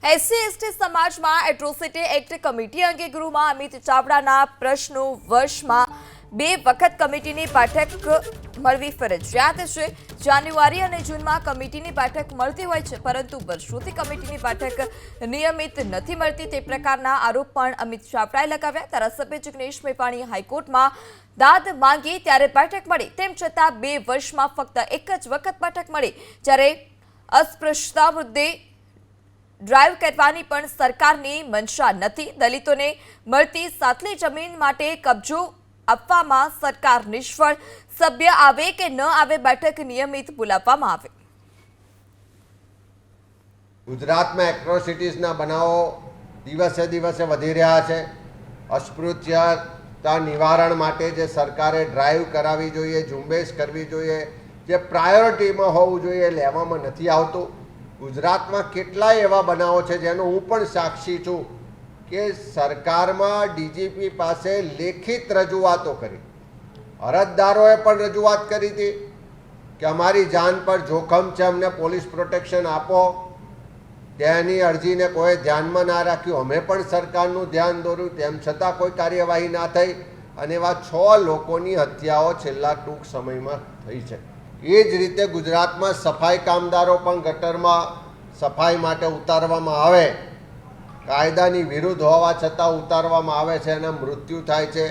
SC/ST સમાજમાં atrocity act committee અંગે ગૃહમાં અમિત ચાવડાના પ્રશ્નો વર્ષમાં 2 વખત કમિટીની બેઠક મળવી ફરજિયાત છે। જાન્યુઆરી અને જૂનમાં કમિટીની બેઠક મળતી હોય છે, પરંતુ વર્ષોથી કમિટીની બેઠક નિયમિત નથી મળતી તે પ્રકારના આરોપ પણ અમિત ચાવડાએ લગાવ્યા। ધારાસભ્ય જિગ્નેશ મેવાણીએ હાઈકોર્ટમાં દાદ માંગી ત્યારે બેઠક મળી, તેમ છતાં 2 વર્ષમાં ફક્ત એક જ વખત બેઠક મળી। જ્યારે અસ્પૃશ્યતા મુદ્દે ડ્રાઈવ કરવાની પણ સરકારની મંશા નથી। દલિતોને મળતી સાતલી જમીન માટે કબજો આપવામાં સરકાર નિષ્ફળ। સભ્ય આવે કે ન આવે, બેઠક નિયમિત બોલાવવામાં આવે। ગુજરાતમાં એટ્રોસિટીઝના બનાવો દિવસે દિવસે વધી રહ્યા છે। અસ્પૃશ્યતા નિવારણ માટે જે સરકારે ડ્રાઈવ કરાવવી જોઈએ, ઝુંબેશ કરવી જોઈએ, જે પ્રાયોરિટીમાં હોવું જોઈએ લેવામાં નથી આવતું। ગુજરાતમાં કેટલાય એવા બનાવો છે જેનો હું પણ સાક્ષી છું કે સરકારમાં ડીજીપી પાસે લેખિત રજૂઆતો કરી, અરજદારોએ પણ રજૂઆત કરી હતી કે અમારી જાન પર જોખમ છે, અમને પોલીસ પ્રોટેક્શન આપો। તેની અરજીને કોઈ ધ્યાનમાં ના રાખ્યું, અમે પણ સરકારનું ધ્યાન દોર્યું, તેમ છતાં કોઈ કાર્યવાહી ના થઈ અને એવા 6 લોકોની હત્યાઓ છેલ્લા ટૂંક સમયમાં થઈ છે। એ જ રીતે ગુજરાતમાં સફાઈ કામદારો પણ ગટરમાં સફાઈ માટે ઉતારવામાં આવે, કાયદાની વિરુદ્ધ હોવા છતાં ઉતારવામાં આવે છે, એના મૃત્યુ થાય છે,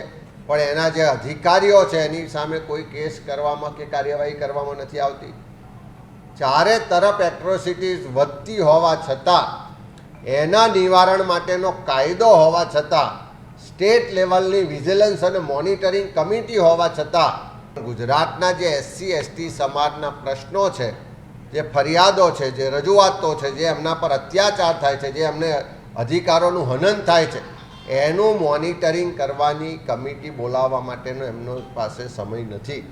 પણ એના જે અધિકારીઓ છે એની સામે કોઈ કેસ કરવામાં કે કાર્યવાહી કરવામાં નથી આવતી। ચારે તરફ એટ્રોસિટીઝ વધતી હોવા છતાં, એના નિવારણ માટેનો કાયદો હોવા છતાં, સ્ટેટ લેવલની વિજિલન્સ અને મોનિટરિંગ કમિટી હોવા છતાં ગુજરાતના જે SC/ST સમાજના પ્રશ્નો છે, જે ફરિયાદો છે, જે રજૂઆતો છે, જે એમના પર અત્યાચાર થાય છે, જે એમને અધિકારોનું હનન થાય છે, એનું મોનિટરિંગ કરવાની કમિટી બોલાવવા માટેનો એમનો પાસે સમય નથી।